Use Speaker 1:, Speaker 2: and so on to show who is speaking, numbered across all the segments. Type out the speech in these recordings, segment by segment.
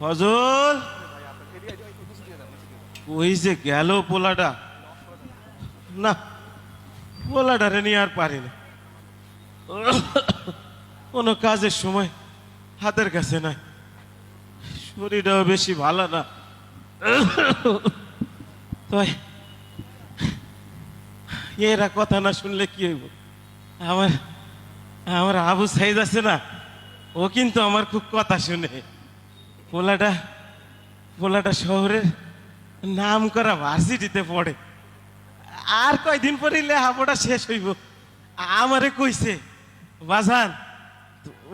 Speaker 1: ফজল ওই যে গেল পোলাটা, না পোলাটারে নিয়ে আর পারি না, কোনো কাজের সময় হাতের কাছে নাই, শরীরটাও বেশি ভালো না। তাই এরা কথা না শুনলে কি হইব? আমার আমার আবু সাইদ আছে না, ও কিন্তু আমার খুব কথা শুনে। পোলাটা শহরের নাম করা ভার্সিটিতে পড়ে, আর কয়দিন পরে লেখাপড়া শেষ হইব। আমারে কইছে, বাজান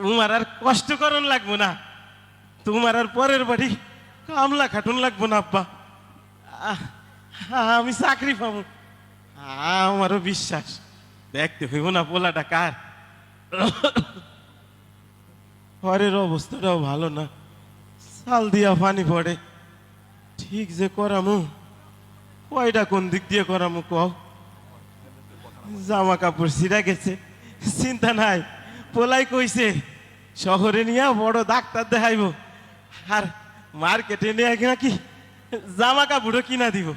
Speaker 1: তোমার আর কষ্ট করন লাগবো না, তোমার আর পরের বাড়ি কামলা খাটুন লাগবো না আব্বা, আমি চাকরি পাবো। আমারও বিশ্বাস, দেখতে হইব না পোলাটা কার। ঘরের অবস্থাটাও ভালো না, চাল দিয়া পানি পড়ে, ঠিক যে করামু কয়টা কোন দিক দিয়ে করামু কও? জামা কাপড় ছিঁড়া গেছে, চিন্তা নাই, পোলাই কইছে শহরে নিয়ে বড় ডাক্তার দেখাইব, আর মার্কেটে নিয়ে নাকি জামা কাপড়ও কিনা দিব।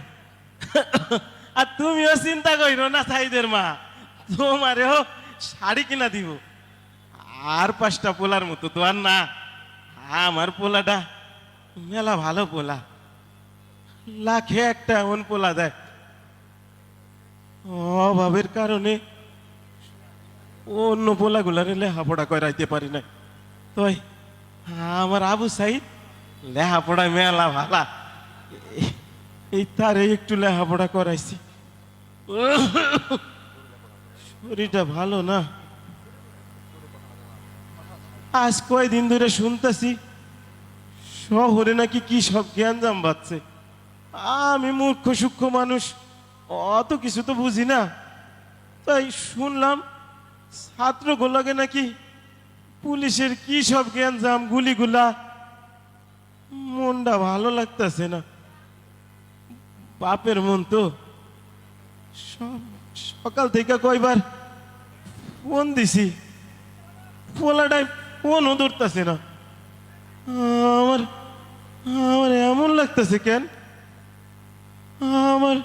Speaker 1: আর তুমিও চিন্তা করিও না সাইদের মা, তোমারেও শাড়ি কিনা দিব। আর 5টা পোলার মতো তো আর না, আমার পোলাটা মেলা ভালো পোলা, লাখে একটা এমন পোলা দেয়। অভাবের কারণে অন্য পোলাগুলারে লেখাপড়া করাইতে পারি না, তাই আমার আবু সাইদ লেখাপড়ায় মেলা ভালা, এই তারে একটু লেখাপড়া করাইছি। শরীরটা ভালো না, আজ কয়দিন ধরে শুনতেছি শহরে নাকি কি সব জ্ঞানজাম বাড়ছে। আমি মূর্খ সূক্ষ্ম মানুষ, অত কিছু তো বুঝি না, তাই শুনলাম ছাত্রগুলোকে নাকি পুলিশের কি সব জ্ঞানজাম, গুলিগুলা। মনটা ভালো লাগতেছে না, বাপের মন তো। সকাল থেকে কয়বার ফোন দিছি, পোলাটাই ফোনও ধরতেছে না। আমার আমার এমন লাগতেছে কেন, আমার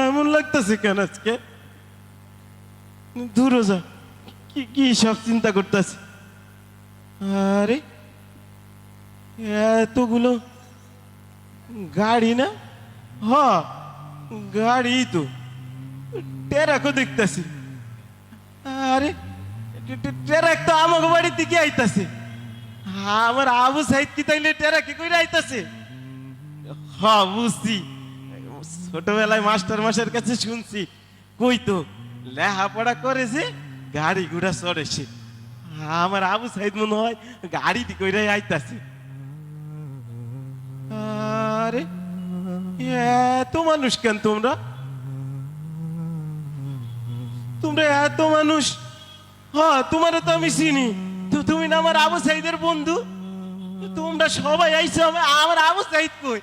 Speaker 1: এমন লাগতেছে কেন আজকে? দূরে যা, কি কি সব চিন্তা করতেছে। আরে এতগুলো গাড়ি না, হ গাড়ি তো, টেরাকও দেখতেছি। আরে টেরাক তো আমাকে বাড়ির দিকে আইতাছে, আমার আবু সাইদ কি তাইলে টেরাকে কইরা আইতাছে? হ বুঝছি, ছোটবেলায় মাস্টার কাছে শুনছি, কই তো লেখাপড়া করেছে, গাড়ি ঘোড়া চড়েছে। আমার আবু সাইদ মনে হয় গাড়ি দি কইরাই আইতাছে। আরে এত মানুষ কেন তোমরা? তোমরা এত মানুষ? হ্যাঁ তোমারও তো আমি চিনি, তো তুমি না আমার আবু সাইদের বন্ধু? তোমরা সবাই আইছো, আমার আবু সাইদ কই?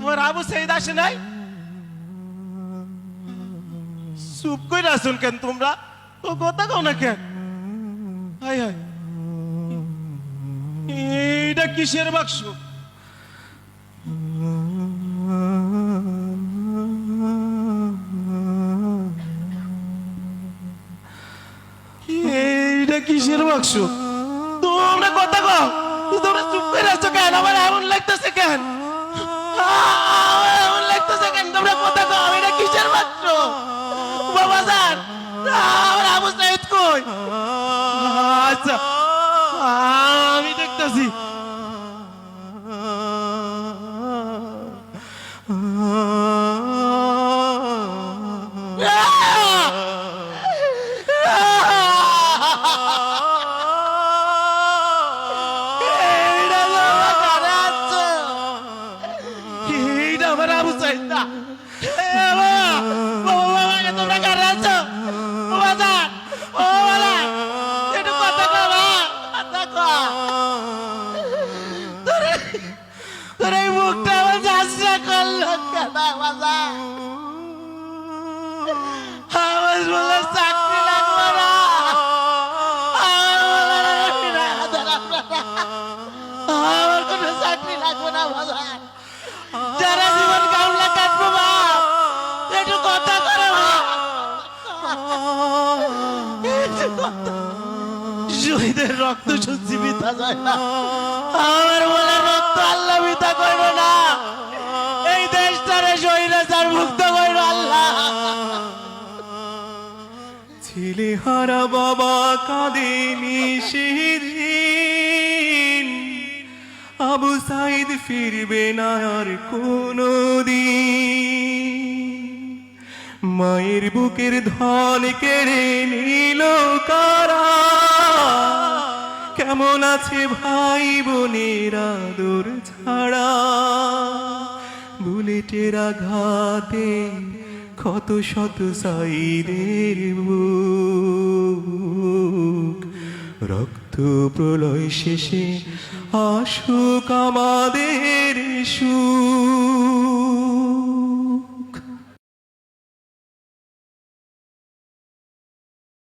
Speaker 1: আমার আবু সাইদ আসে নাই? চুপ করে আসুন কেন তোমরা? তো কথা কও না কেন? হাই হাই, এইটা কিসের বাক্স? এইটা কিসের বাক্স? তোমরা কথা কও, তোমরা চুপ করে আছো কেন? আমার এমন লাগতেছে কেন? এমন লাগতেছে কেন? তোমরা কথা কও, এটা কিসের বাক্স? বাবা স্যার, আমার আবু সাইদ কই? আচ্ছা আমি দেখতেছি।
Speaker 2: রাখবে না বাজার, যারা জীবন কামলা কাটবো বাপ, একটু কথা করে বাপ। শহীদের রক্ত সত্যি মিথ্যা যায় না, আমার বলে রক্ত আল্লাহ মিথ্যা করবে না। এই দেশটারে স্বৈরাচার মুক্ত করবে আল্লাহ।
Speaker 3: ছেলে হারা বাবা কাঁদেনি সেদিন, আবু সাইদ ফিরবে না আর কোনদিন। মায়ের বুকের ধন কেড়ে নিল কারা, কেমন আছে ভাই বোনের আদর ছাড়া। বুলেটের আঘাতে ক্ষত শত সাইদের বুক, রক্ত প্রলয় শেষে আসুক আমাদের সুখ।